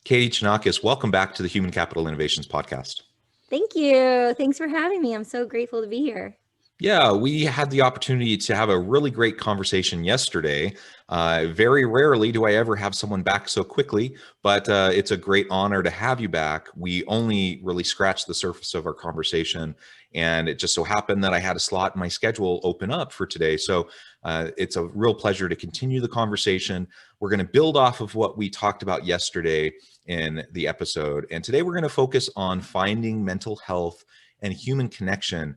Katie Chonacas, welcome back to the Human Capital Innovations Podcast. Thank you. Thanks for having me. I'm so grateful to be here. Yeah, we had the opportunity to have a really great conversation yesterday. Very rarely do I ever have someone back so quickly, but it's a great honor to have you back. We only really scratched the surface of our conversation, and it just so happened that I had a slot in my schedule open up for today. So it's a real pleasure to continue the conversation. We're going to build off of what we talked about yesterday in the episode. And today we're going to focus on finding mental health and human connection,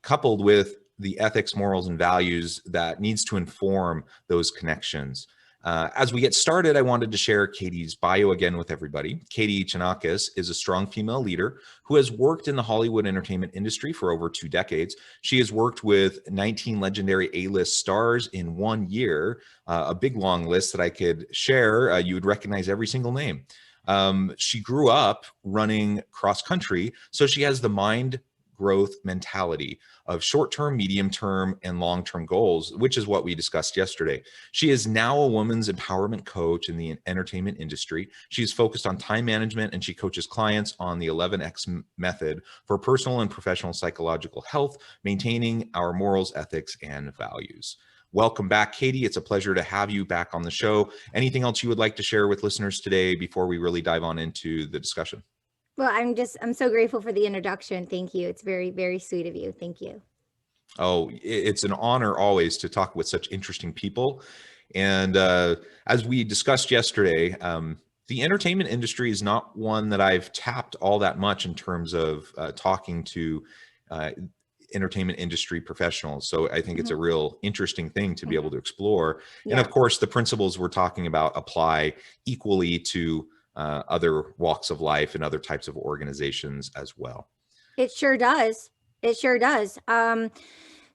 coupled with the ethics, morals, and values that needs to inform those connections. As we get started, I wanted to share Katie's bio again with everybody. Katie Chonacas is a strong female leader who has worked in the Hollywood entertainment industry for over 2 decades. She has worked with 19 legendary A-list stars in 1 year, a big long list that I could share. You would recognize every single name. She grew up running cross country, so she has the mind growth mentality of short-term, medium-term, and long-term goals, which is what we discussed yesterday. She is now a women's empowerment coach in the entertainment industry. She's focused on time management, and she coaches clients on the 11X method for personal and professional psychological health, maintaining our morals, ethics, and values. Welcome back, Katie. It's a pleasure to have you back on the show. Anything else you would like to share with listeners today before we really dive on into the discussion? Well, I'm so grateful for the introduction. Thank you. It's very, very sweet of you. Thank you. Oh, it's an honor always to talk with such interesting people. And as we discussed yesterday, the entertainment industry is not one that I've tapped all that much in terms of talking to entertainment industry professionals. So I think it's a real interesting thing to be able to explore. And of course, the principles we're talking about apply equally to other walks of life and other types of organizations as well. It sure does. It sure does.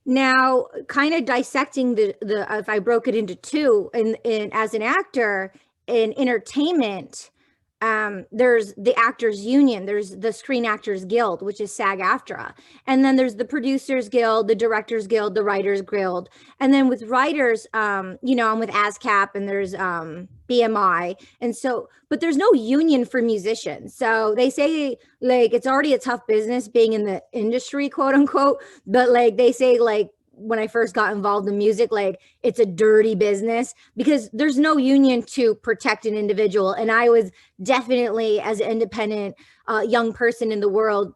Now, kind of dissecting the if I broke it into two, in as an actor in entertainment, there's the Actors Union, there's the Screen Actors Guild, which is SAG-AFTRA, and then there's the Producers Guild, the Directors Guild, the Writers Guild, and then with writers, I'm with ASCAP, and there's BMI, and so, but there's no union for musicians. So they say like it's already a tough business being in the industry, quote unquote, but like they say like, when I first got involved in music, like it's a dirty business because there's no union to protect an individual. And I was definitely, as an independent young person in the world,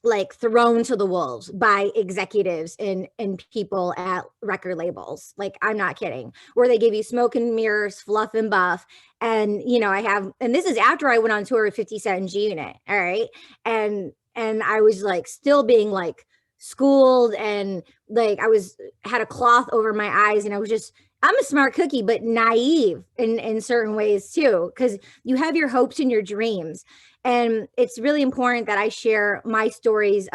like thrown to the wolves by executives and people at record labels. Like, I'm not kidding, where they give you smoke and mirrors, fluff and buff. And, and this is after I went on tour with 50 Cent and G-Unit. All right. And I was like, still being like, schooled, and like I had a cloth over my eyes, and I'm a smart cookie, but naive in certain ways too, because you have your hopes and your dreams. And it's really important that I share my stories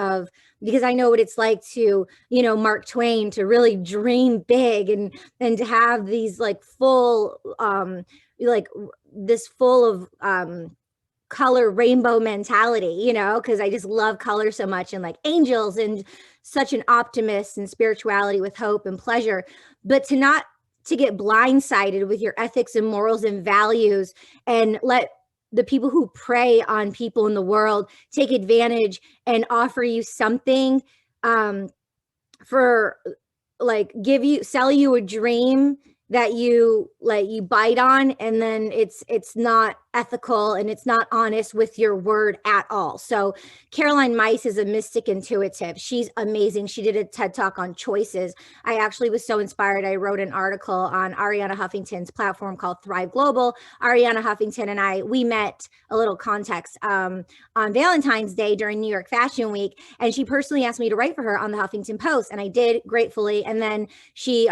because I know what it's like to, Mark Twain, to really dream big and to have these like full, this full of, color rainbow mentality, because I just love color so much, and like angels, and such an optimist, and spirituality with hope and pleasure, but to get blindsided with your ethics and morals and values, and let the people who prey on people in the world take advantage and offer you something for like sell you a dream that you bite on, and then it's not ethical and it's not honest with your word at all. So Caroline Myss is a mystic intuitive. She's amazing. She did a TED Talk on choices. I actually was so inspired. I wrote an article on Arianna Huffington's platform called Thrive Global. Arianna Huffington and we met, a little context, on Valentine's Day during New York Fashion Week. And she personally asked me to write for her on the Huffington Post. And I did, gratefully. And then she,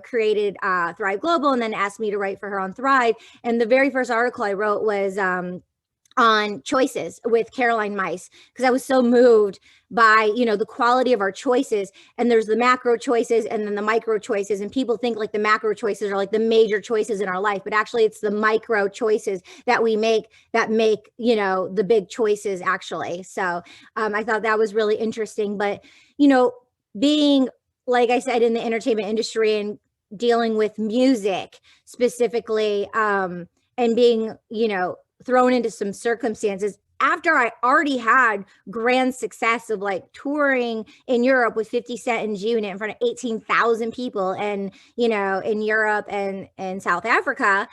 created Thrive Global, and then asked me to write for her on Thrive. And the very first article I wrote was on choices with Caroline Myss, because I was so moved by, the quality of our choices. And there's the macro choices and then the micro choices. And people think like the macro choices are like the major choices in our life, but actually it's the micro choices that we make that make, the big choices actually. So I thought that was really interesting. But, being, like I said, in the entertainment industry and dealing with music specifically, and being, thrown into some circumstances after I already had grand success of like touring in Europe with 50 Cent in June in front of 18,000 people and, you know, in Europe and South Africa.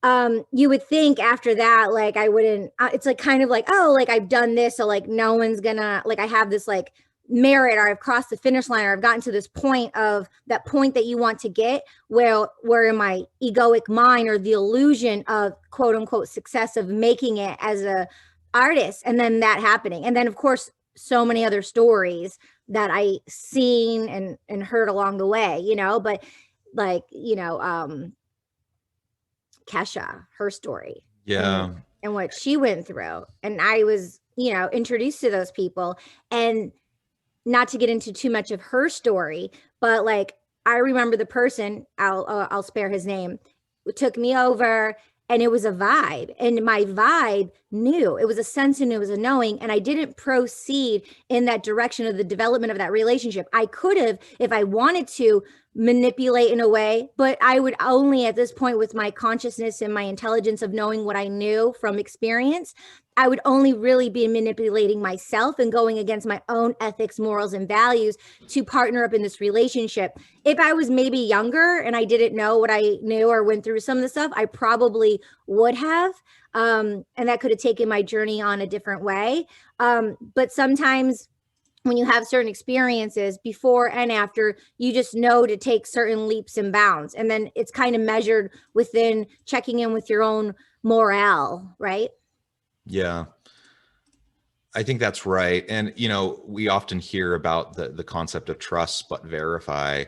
You would think after that, like I wouldn't, it's like kind of like, oh, like I've done this. So like no one's gonna, like I have this like merit, or I've crossed the finish line, or I've gotten to this point of that point that you want to get, where in my egoic mind, or the illusion of quote unquote success of making it as a artist, and then that happening. And then of course, so many other stories that I seen and heard along the way, you know, but like, you know, Kesha, her story, Yeah. and what she went through. And I was, you know, introduced to those people, and not to get into too much of her story, but like I remember the person, I'll spare his name, took me over, and it was a vibe, and my vibe knew, it was a sense and it was a knowing, and I didn't proceed in that direction of the development of that relationship. I could have, if I wanted to, manipulate in a way, but I would only at this point, with my consciousness and my intelligence of knowing what I knew from experience, I would only really be manipulating myself and going against my own ethics, morals, and values to partner up in this relationship. If I was maybe younger and I didn't know what I knew or went through some of the stuff, I probably would have. And that could have taken my journey on a different way. But sometimes when you have certain experiences before and after, you just know to take certain leaps and bounds. And then it's kind of measured within checking in with your own morale, right? Yeah. I think that's right. And, you know, we often hear about the concept of trust but verify.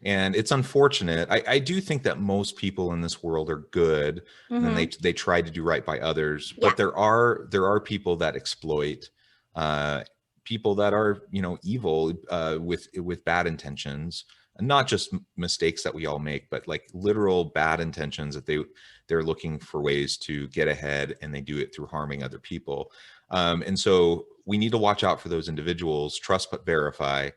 And it's unfortunate. I do think that most people in this world are good, and they try to do right by others. Yeah. But there are people that exploit, people that are, you know, evil, with bad intentions, and not just mistakes that we all make, but like literal bad intentions that they're looking for ways to get ahead, and they do it through harming other people. And so we need to watch out for those individuals, trust but verify.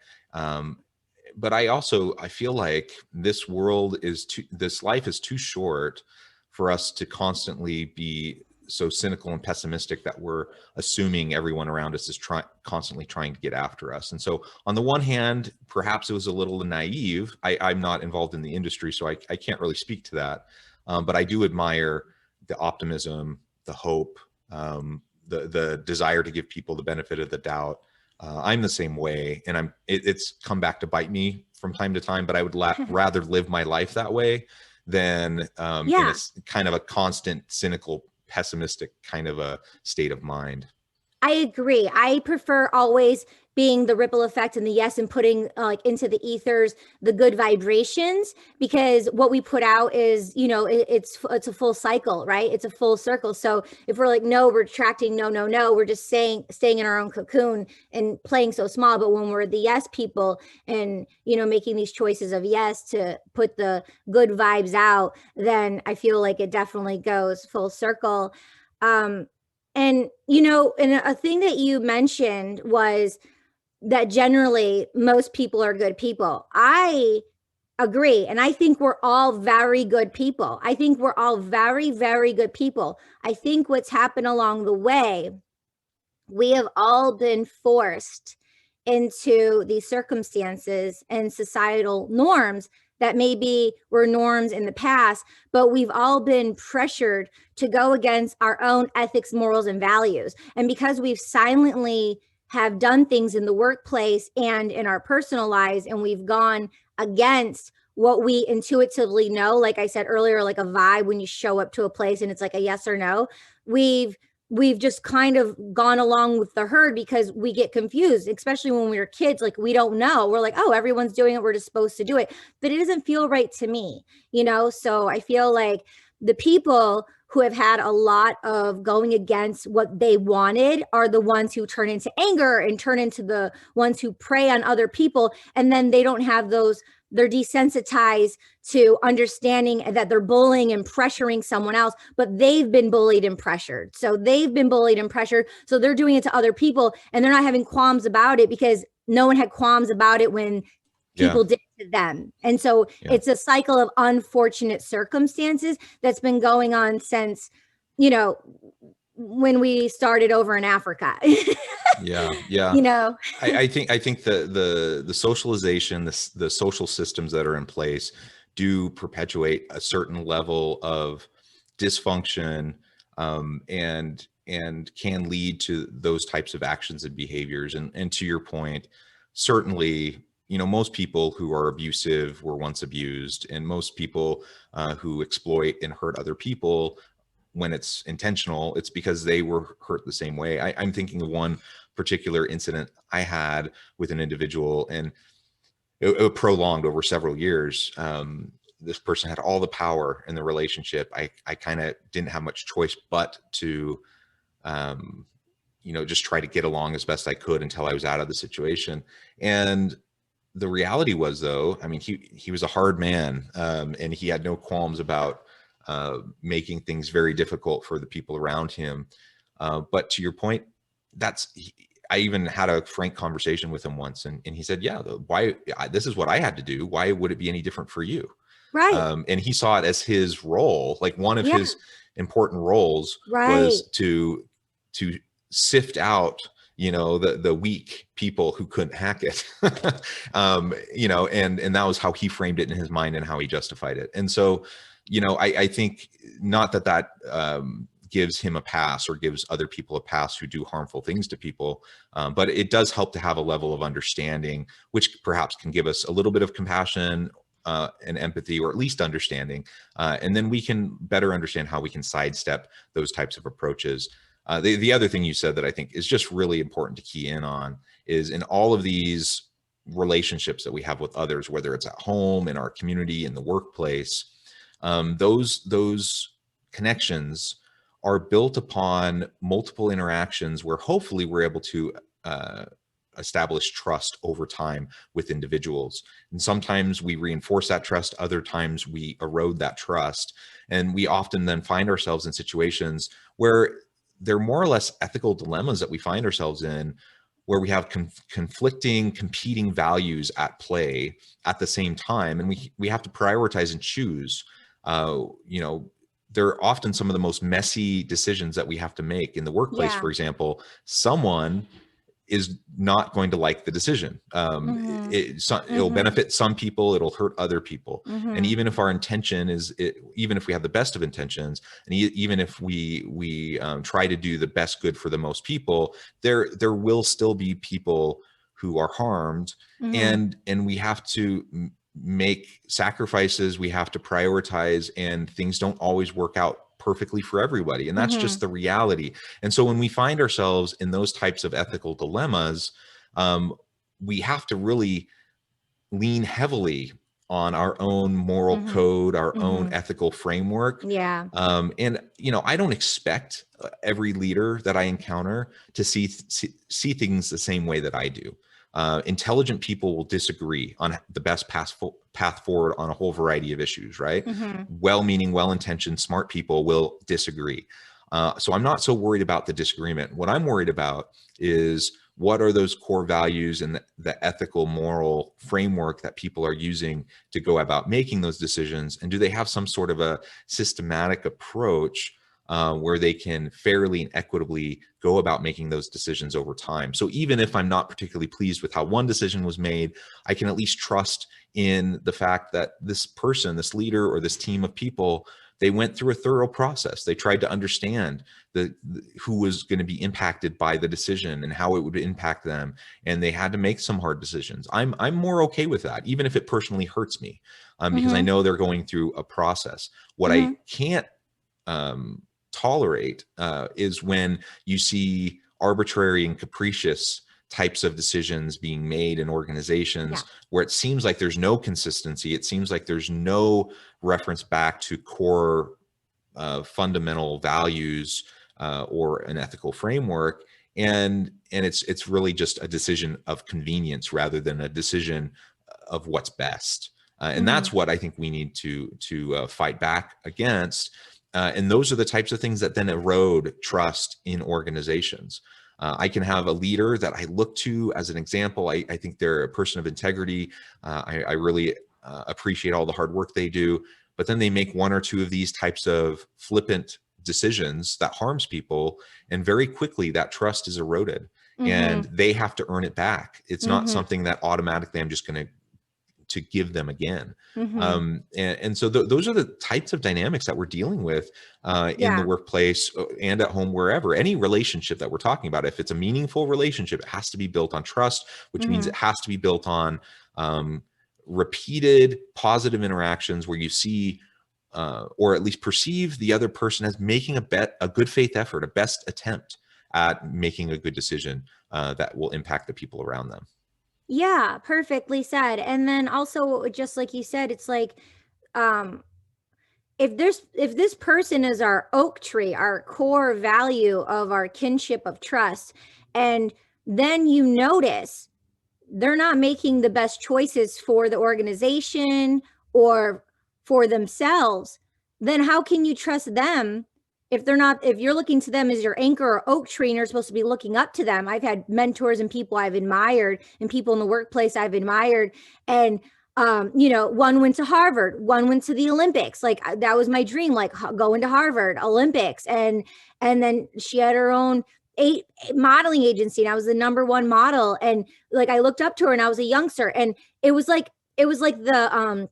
But I feel like this life is too short for us to constantly be so cynical and pessimistic that we're assuming everyone around us is constantly trying to get after us. And so on the one hand, perhaps it was a little naive. I'm not involved in the industry, so I can't really speak to that. But I do admire the optimism, the hope, the desire to give people the benefit of the doubt. I'm the same way, and it's come back to bite me from time to time, but I would rather live my life that way than in a kind of a constant cynical, pessimistic kind of a state of mind. I agree. I prefer always being the ripple effect and the yes, and putting like into the ethers the good vibrations, because what we put out is, you know, it's a full cycle, right? It's a full circle. So if we're like, no, we're attracting, no, we're just staying in our own cocoon and playing so small. But when we're the yes people and, you know, making these choices of yes to put the good vibes out, then I feel like it definitely goes full circle. And, you know, and a thing that you mentioned was that generally most people are good people. I agree. And I think we're all very good people. I think we're all very, very good people. I think what's happened along the way, we have all been forced into these circumstances and societal norms that maybe were norms in the past, but we've all been pressured to go against our own ethics, morals, and values. And because we've silently have done things in the workplace and in our personal lives, and we've gone against what we intuitively know, like I said earlier, like a vibe when you show up to a place and it's like a yes or no, we've just kind of gone along with the herd because we get confused, especially when we were kids. Like, we don't know. We're like, oh, everyone's doing it, we're just supposed to do it. But it doesn't feel right to me, you know? So I feel like the people who have had a lot of going against what they wanted are the ones who turn into anger and turn into the ones who prey on other people. And then they don't have those, they're desensitized to understanding that they're bullying and pressuring someone else, but they've been bullied and pressured. So they've been bullied and pressured. So they're doing it to other people, and they're not having qualms about it because no one had qualms about it when people did it to them. And so it's a cycle of unfortunate circumstances that's been going on since, you know, when we started over in Africa. Yeah, yeah. You know. I think the socialization, the social systems that are in place do perpetuate a certain level of dysfunction, and can lead to those types of actions and behaviors. And to your point, certainly, most people who are abusive were once abused, and most people who exploit and hurt other people, when it's intentional, it's because they were hurt the same way. I'm thinking of one particular incident I had with an individual, and it prolonged over several years. This person had all the power in the relationship. I kind of didn't have much choice but to, just try to get along as best I could until I was out of the situation. And the reality was, though, I mean, he was a hard man, and he had no qualms about making things very difficult for the people around him. But to your point, I even had a frank conversation with him once, and he said, "Yeah, this is what I had to do. Why would it be any different for you?" Right. And he saw it as his role, like one of Yeah. his important roles Right. was to sift out the weak people who couldn't hack it. And that was how he framed it in his mind and how he justified it. And so I think not that gives him a pass or gives other people a pass who do harmful things to people, but it does help to have a level of understanding, which perhaps can give us a little bit of compassion and empathy, or at least understanding, and then we can better understand how we can sidestep those types of approaches. The other thing you said that I think is just really important to key in on is, in all of these relationships that we have with others, whether it's at home, in our community, in the workplace, those connections are built upon multiple interactions where hopefully we're able to establish trust over time with individuals. And sometimes we reinforce that trust, other times we erode that trust. And we often then find ourselves in situations where they're more or less ethical dilemmas that we find ourselves in, where we have conflicting, competing values at play at the same time. And we have to prioritize and choose. They're often some of the most messy decisions that we have to make in the workplace. Yeah. For example, someone is not going to like the decision. It'll benefit some people, it'll hurt other people. And even if our intention even if we have the best of intentions, and even if we try to do the best good for the most people, there will still be people who are harmed. And we have to make sacrifices, we have to prioritize, and things don't always work out perfectly for everybody. And that's just the reality. And so when we find ourselves in those types of ethical dilemmas, we have to really lean heavily on our own moral code, our own ethical framework. Yeah. And I don't expect every leader that I encounter to see things the same way that I do. Intelligent people will disagree on the best path forward on a whole variety of issues, right? Well-meaning, well-intentioned, smart people will disagree. So I'm not so worried about the disagreement. What I'm worried about is, what are those core values and the ethical, moral framework that people are using to go about making those decisions? And do they have some sort of a systematic approach where they can fairly and equitably go about making those decisions over time? So even if I'm not particularly pleased with how one decision was made, I can at least trust in the fact that this person, this leader, or this team of people, they went through a thorough process. They tried to understand who was going to be impacted by the decision and how it would impact them. And they had to make some hard decisions. I'm more okay with that, even if it personally hurts me, because I know they're going through a process. What I can't tolerate is when you see arbitrary and capricious types of decisions being made in organizations where it seems like there's no consistency. It seems like there's no reference back to core fundamental values or an ethical framework. And it's really just a decision of convenience rather than a decision of what's best. And that's what I think we need to fight back against. And those are the types of things that then erode trust in organizations. I can have a leader that I look to as an example. I think they're a person of integrity. I really appreciate all the hard work they do. But then they make one or two of these types of flippant decisions that harms people, and very quickly that trust is eroded, and Mm-hmm. they have to earn it back. It's not Mm-hmm. something that automatically I'm just going to give them again. Mm-hmm. And so those are the types of dynamics that we're dealing with in the Yeah. workplace and at home, wherever. Any relationship that we're talking about, if it's a meaningful relationship, it has to be built on trust, which means Mm-hmm. it has to be built on repeated positive interactions where you see or at least perceive the other person as making a good faith effort, a best attempt at making a good decision that will impact the people around them. Yeah, perfectly said. And then also, just like you said, it's like, um, if this person is our oak tree, our core value of our kinship of trust, and then you notice they're not making the best choices for the organization or for themselves, then how can you trust them if you're looking to them as your anchor or oak tree and you're supposed to be looking up to them? I've had mentors and people I've admired and people in the workplace I've admired, and one went to Harvard, one went to the Olympics. Like that was my dream, like going to Harvard, Olympics. And then she had her own modeling agency, and I was the number one model. And like I looked up to her, and I was a youngster, and it was like the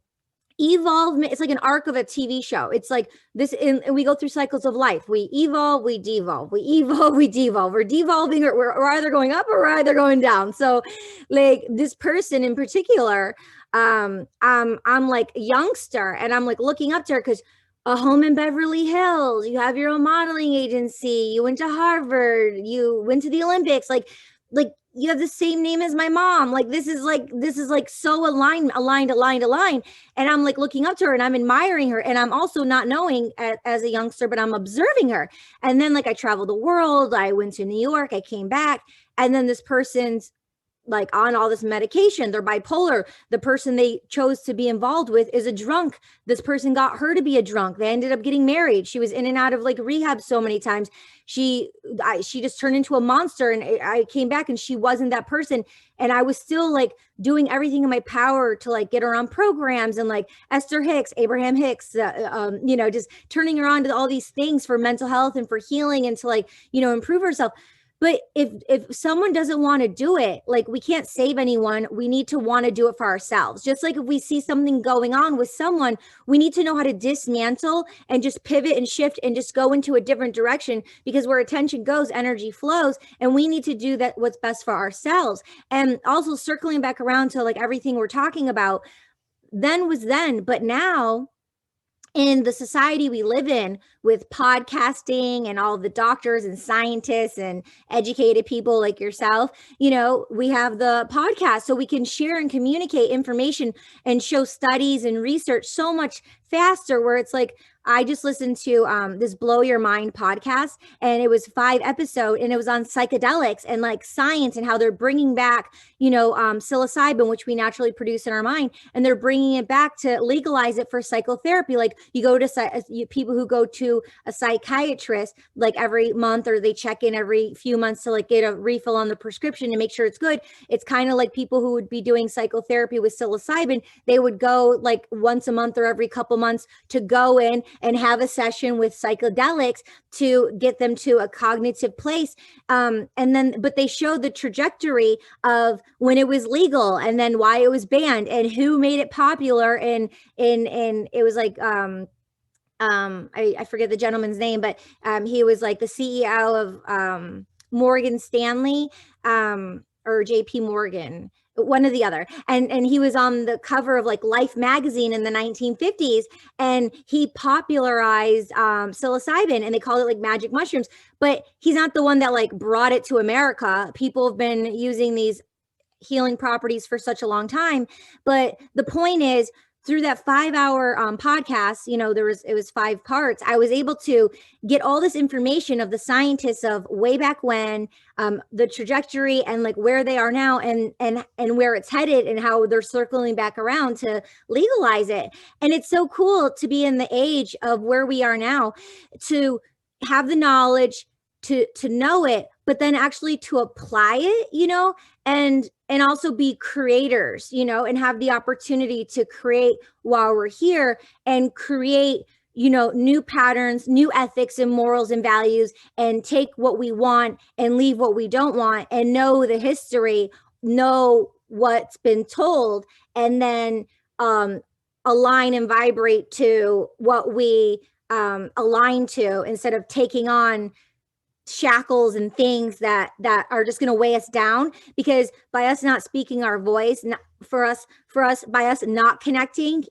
evolve. It's like an arc of a TV show. It's like this, and we go through cycles of life. We evolve, we devolve, we evolve, we devolve. We're devolving, or we're either going up or we're either going down. So like this person in particular, I'm like a youngster, and I'm like looking up to her because a home in Beverly Hills, you have your own modeling agency, you went to Harvard, you went to the Olympics, like you have the same name as my mom. Like this is like so aligned. And I'm like looking up to her and I'm admiring her. And I'm also not knowing as a youngster, but I'm observing her. And then like I traveled the world, I went to New York, I came back, and then this person's like on all this medication, they're bipolar. The person they chose to be involved with is a drunk. This person got her to be a drunk. They ended up getting married. She was in and out of like rehab so many times. She just turned into a monster, and I came back and she wasn't that person. And I was still like doing everything in my power to like get her on programs, and like Esther Hicks, Abraham Hicks, just turning her on to all these things for mental health and for healing and to like, improve herself. But if someone doesn't want to do it, like we can't save anyone. We need to want to do it for ourselves. Just like if we see something going on with someone, we need to know how to dismantle and just pivot and shift and just go into a different direction, because where attention goes, energy flows, and we need to do that what's best for ourselves. And also circling back around to like everything we're talking about, then was then, but now in the society we live in with podcasting and all the doctors and scientists and educated people like yourself, we have the podcast so we can share and communicate information and show studies and research so much faster, where it's like, I just listened to this Blow Your Mind podcast, and it was 5 episodes, and it was on psychedelics and like science and how they're bringing back, psilocybin, which we naturally produce in our mind, and they're bringing it back to legalize it for psychotherapy. Like you go to people who go to a psychiatrist like every month, or they check in every few months to like get a refill on the prescription and make sure it's good. It's kind of like people who would be doing psychotherapy with psilocybin. They would go like once a month or every couple months to go in and have a session with psychedelics to get them to a cognitive place. But they show the trajectory of when it was legal, and then why it was banned, and who made it popular. And it was like, I forget the gentleman's name, but he was like the CEO of Morgan Stanley, or JP Morgan, one or the other. And he was on the cover of like Life magazine in the 1950s, and he popularized psilocybin, and they called it like magic mushrooms. But he's not the one that like brought it to America. People have been using these healing properties for such a long time. But the point is, through that 5-hour podcast, it was 5 parts. I was able to get all this information of the scientists of way back when, the trajectory, and like where they are now, and where it's headed, and how they're circling back around to legalize it. And it's so cool to be in the age of where we are now, to have the knowledge, to know it, but then actually to apply it, and also be creators, and have the opportunity to create while we're here, and create new patterns, new ethics and morals and values, and take what we want and leave what we don't want, and know the history, know what's been told, and then align and vibrate to what we align to, instead of taking on shackles and things that are just going to weigh us down, because by us not speaking our voice, not, for us by us not connecting,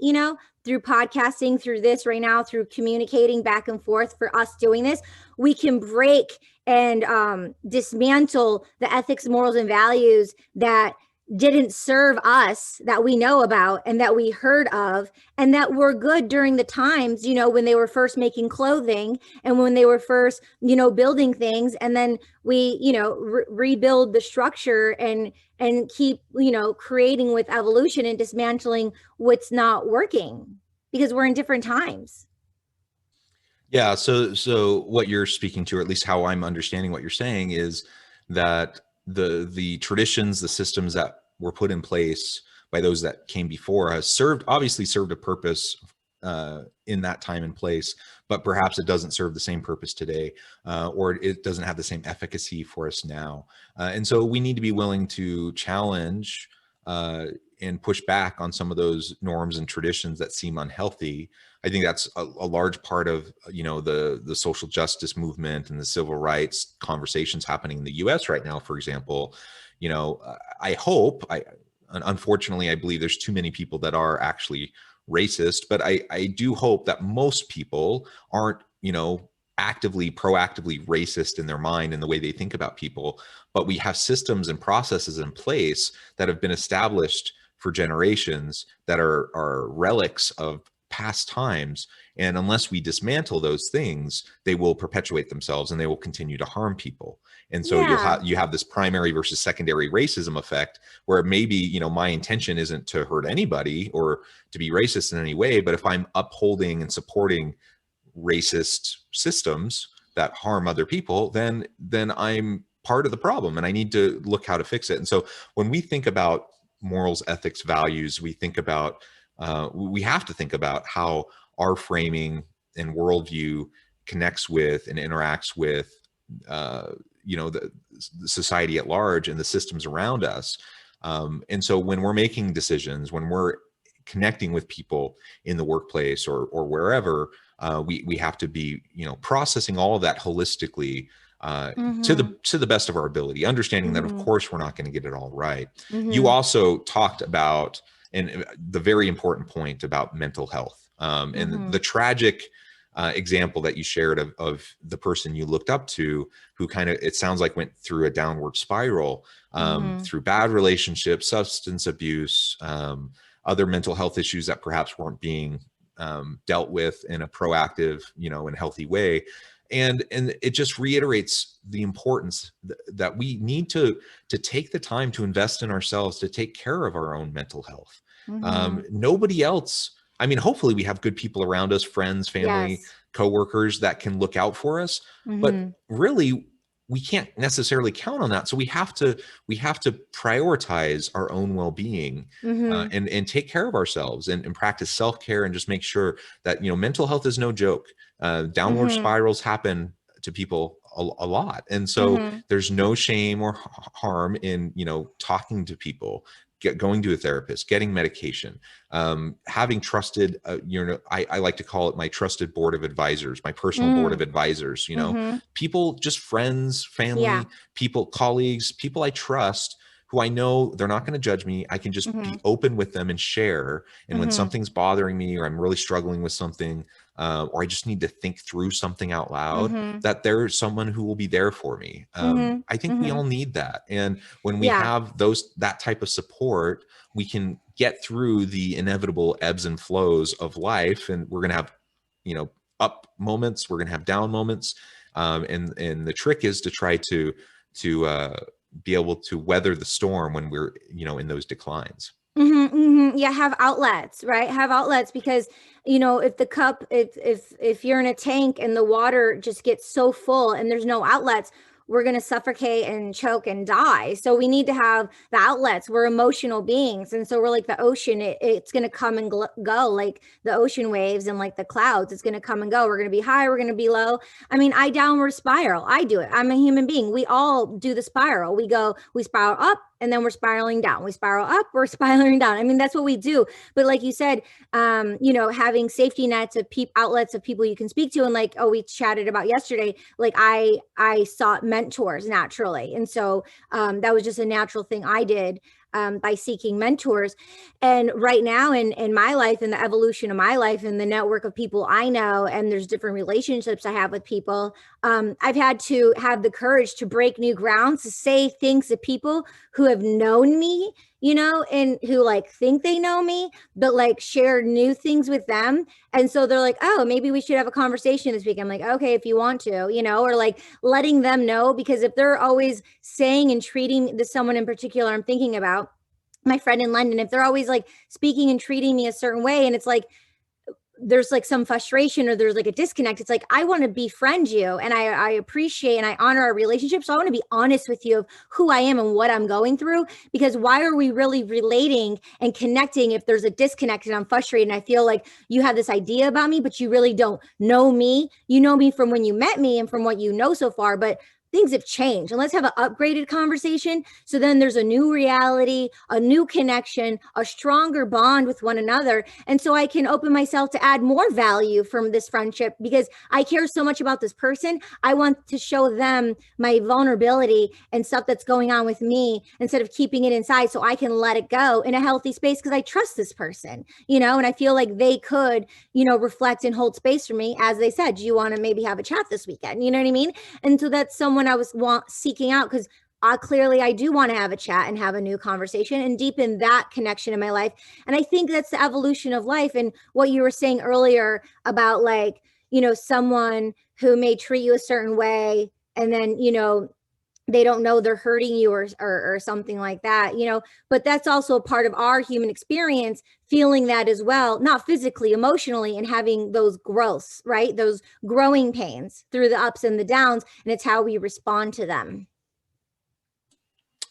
through podcasting, through this right now, through communicating back and forth, for us doing this, we can break and dismantle the ethics, morals, and values that didn't serve us, that we know about and that we heard of, and that were good during the times, when they were first making clothing, and when they were first, building things. And then we, rebuild the structure and keep, creating with evolution and dismantling what's not working, because we're in different times. Yeah. So what you're speaking to, or at least how I'm understanding what you're saying, is that the traditions, the systems that were put in place by those that came before us obviously served a purpose in that time and place, but perhaps it doesn't serve the same purpose today, or it doesn't have the same efficacy for us now. And so we need to be willing to challenge and push back on some of those norms and traditions that seem unhealthy. I think that's a large part of, the social justice movement and the civil rights conversations happening in the US right now, for example. Unfortunately, I believe there's too many people that are actually racist, but I do hope that most people aren't, proactively racist in their mind and the way they think about people. But we have systems and processes in place that have been established for generations that are relics of past times. And unless we dismantle those things, they will perpetuate themselves and they will continue to harm people. And so you have this primary versus secondary racism effect, where maybe, my intention isn't to hurt anybody or to be racist in any way, but if I'm upholding and supporting racist systems that harm other people, then I'm part of the problem, and I need to look how to fix it. And so when we think about morals, ethics, values, we have to think about how our framing and worldview connects with and interacts with the society at large and the systems around us. And so when we're making decisions, when we're connecting with people in the workplace or wherever, we have to be, processing all of that holistically, to the best of our ability, understanding that of course we're not going to get it all right. You also talked about, and the very important point about mental health, and the tragic example that you shared of the person you looked up to, who kind of, it sounds like, went through a downward spiral, through bad relationships, substance abuse, other mental health issues that perhaps weren't being dealt with in a proactive, and healthy way. And it just reiterates the importance that we need to take the time to invest in ourselves, to take care of our own mental health. Nobody else, I mean, hopefully we have good people around us, friends, family, coworkers that can look out for us, but really we can't necessarily count on that. So we have to prioritize our own well-being, and take care of ourselves and practice self-care, and just make sure that, mental health is no joke. Downward spirals happen to people a lot. And so there's no shame or harm in, talking to people, going to a therapist, getting medication, having trusted, I like to call it my trusted board of advisors, my personal board of advisors, people, just friends, family, people, colleagues, people I trust, who I know they're not going to judge me. I can just be open with them and share. And when something's bothering me, or I'm really struggling with something, or I just need to think through something out loud, that there's someone who will be there for me. I think we all need that. And when we have that type of support, we can get through the inevitable ebbs and flows of life. And we're going to have, up moments, we're going to have down moments. And the trick is to try to be able to weather the storm when we're, in those declines. Yeah, have outlets, right? Have outlets, because if the cup, if you're in a tank and the water just gets so full and there's no outlets, we're going to suffocate and choke and die. So we need to have the outlets. We're emotional beings. And so we're like the ocean. It's going to come and go like the ocean waves and like the clouds. It's going to come and go. We're going to be high. We're going to be low. I mean, I downward spiral. I do it. I'm a human being. We all do the spiral. We spiral up and then we're spiraling down. We spiral up, we're spiraling down. I mean, that's what we do. But like you said, having safety nets of outlets of people you can speak to. And like, we chatted about yesterday, like I sought mentors naturally. And so that was just a natural thing I did by seeking mentors. And right now in my life, in the evolution of my life and the network of people I know, and there's different relationships I have with people, I've had to have the courage to break new grounds, to say things to people who have known me, and who like think they know me, but like share new things with them. And so they're like, oh, maybe we should have a conversation this week. I'm like, okay, if you want to, or like letting them know, because if they're always saying and treating someone in particular I'm thinking about, my friend in London, if they're always like speaking and treating me a certain way, and it's like, there's like some frustration or there's like a disconnect. It's like, I want to befriend you and I appreciate and I honor our relationship. So I want to be honest with you of who I am and what I'm going through, because why are we really relating and connecting if there's a disconnect and I'm frustrated and I feel like you have this idea about me, but you really don't know me. You know me from when you met me and from what you know so far, but things have changed, and let's have an upgraded conversation. So then there's a new reality, a new connection, a stronger bond with one another. And so I can open myself to add more value from this friendship because I care so much about this person. I want to show them my vulnerability and stuff that's going on with me instead of keeping it inside, so I can let it go in a healthy space because I trust this person, and I feel like they could, reflect and hold space for me. As they said, do you want to maybe have a chat this weekend? You know what I mean? And so that's someone I was seeking out, because clearly I do want to have a chat and have a new conversation and deepen that connection in my life. And I think that's the evolution of life. And what you were saying earlier about like, someone who may treat you a certain way and then, they don't know they're hurting you or something like that, but that's also a part of our human experience, feeling that as well, not physically, emotionally, and having those growths, right? Those growing pains through the ups and the downs. And it's how we respond to them.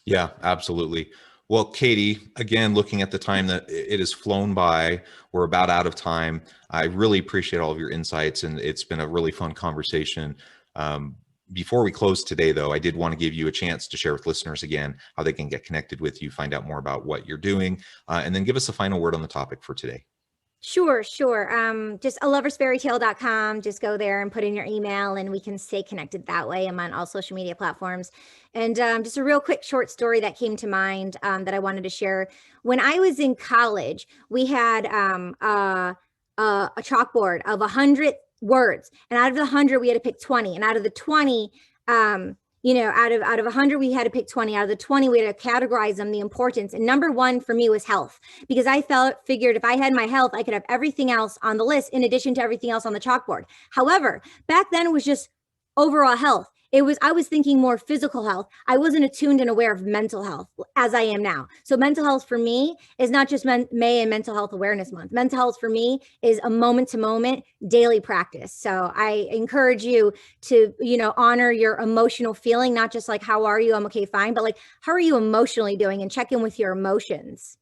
Yeah, absolutely. Well, Katie, again, looking at the time that it has flown by, we're about out of time. I really appreciate all of your insights, and it's been a really fun conversation. Before we close today, though, I did want to give you a chance to share with listeners again how they can get connected with you, find out more about what you're doing, and then give us a final word on the topic for today. Sure. Just aloversfairytale.com. Just go there and put in your email and we can stay connected that way. I'm on all social media platforms. And just a real quick short story that came to mind that I wanted to share. When I was in college, we had a chalkboard of 100 words. And out of the 100, we had to pick 20. And out of the 20, out of 100, we had to pick 20. Out of the 20, we had to categorize them, the importance. And number one for me was health, because I figured if I had my health, I could have everything else on the list in addition to everything else on the chalkboard. However, back then it was just overall health. I was thinking more physical health. I wasn't attuned and aware of mental health as I am now. So mental health for me is not just May and Mental Health Awareness Month. Mental health for me is a moment to moment daily practice. So I encourage you to, honor your emotional feeling, not just like, how are you? I'm okay, fine. But like, how are you emotionally doing, and check in with your emotions.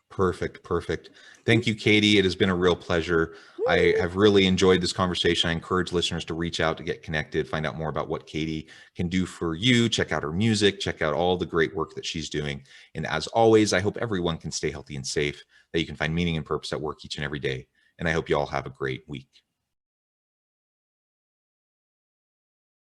Perfect. Thank you, Katie. It has been a real pleasure. I have really enjoyed this conversation. I encourage listeners to reach out, to get connected, find out more about what Katie can do for you. Check out her music, check out all the great work that she's doing. And as always, I hope everyone can stay healthy and safe, that you can find meaning and purpose at work each and every day. And I hope you all have a great week.